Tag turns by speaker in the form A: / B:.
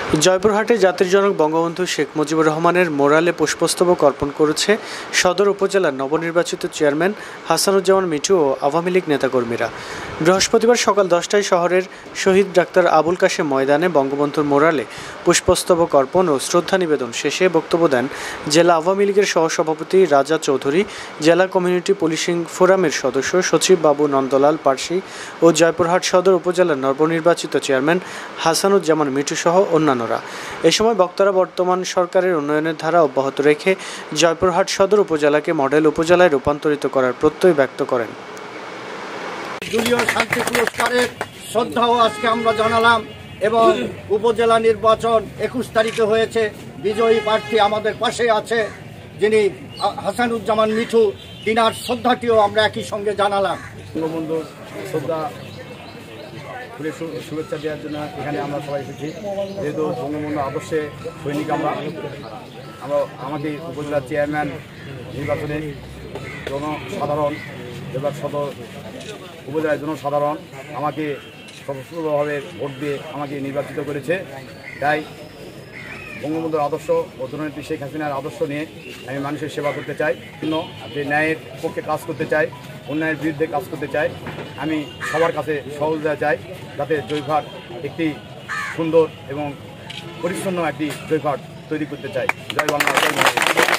A: জয়পুরহাটে জাতির জনক বঙ্গবন্ধু শেখ মুজিবুর রহমানের মোরালে পুষ্পস্তবক অর্পণ করেছে সদর উপজেলার নবনির্বাচিত চেয়ারম্যান হাসানুজ্জামান মিঠু ও আওয়ামী লীগ নেতাকর্মীরা। বৃহস্পতিবার সকাল 10টায় শহরের শহীদ ডাক্তার আবুল কাশেম ময়দানে বঙ্গবন্ধুর মোরালে পুষ্পস্তবক অর্পণ ও শ্রদ্ধা নিবেদন শেষে বক্তব্য দেন জেলা আওয়ামী লীগের সহসভাপতি রাজা চৌধুরী, জেলা কমিউনিটি পুলিশিং ফোরামের সদস্য সচিব বাবু নন্দলাল পার্সি ও জয়পুরহাট সদর উপজেলার নবনির্বাচিত চেয়ারম্যান হাসানুজ্জামান মিঠু সহ অন্যান্যরা। এ সময় বক্তারা বর্তমান সরকারের উন্নয়নের ধারা অব্যাহত রেখে জয়পুরহাট সদর উপজেলাকে মডেল উপজেলায় রূপান্তরিত করার প্রত্যয় ব্যক্ত করেন।
B: দলীয় শান্তি পুরস্কারের শ্রদ্ধাও আজকে আমরা জানালাম এবং উপজেলা নির্বাচন 21 তারিখে হয়েছে। বিজয়ী প্রার্থী আমাদের পাশে আছে, যিনি হাসানুজ্জামান মিঠু, তিনার শ্রদ্ধাটিও আমরা একই সঙ্গে জানালাম।
C: বঙ্গবন্ধুর শ্রদ্ধা শুভেচ্ছা দেওয়ার জন্য এখানে আমরা সবাই এসেছি। যেহেতু বঙ্গবন্ধু আদর্শে সৈনিক আমরা আমাদের উপজেলার চেয়ারম্যান নির্বাচনে জনসাধারণ জেলার সদর উপজেলার জনসাধারণ আমাকে স্বতন্ত্রভাবে ভোট দিয়ে আমাকে নির্বাচিত করেছে। তাই বঙ্গবন্ধুর আদর্শ ও জননেত্রী শেখ হাসিনার আদর্শ নিয়ে আমি মানুষের সেবা করতে চাই, যে ন্যায়ের পক্ষে কাজ করতে চাই, অন্যায়ের বিরুদ্ধে কাজ করতে চাই। আমি সবার কাছে সহযোগিতা চাই, যাতে জয়পুরহাট একটি সুন্দর এবং পরিচ্ছন্ন একটি জয়পুরহাট তৈরি করতে চাই। জয় বাংলা, জয় বাংলা।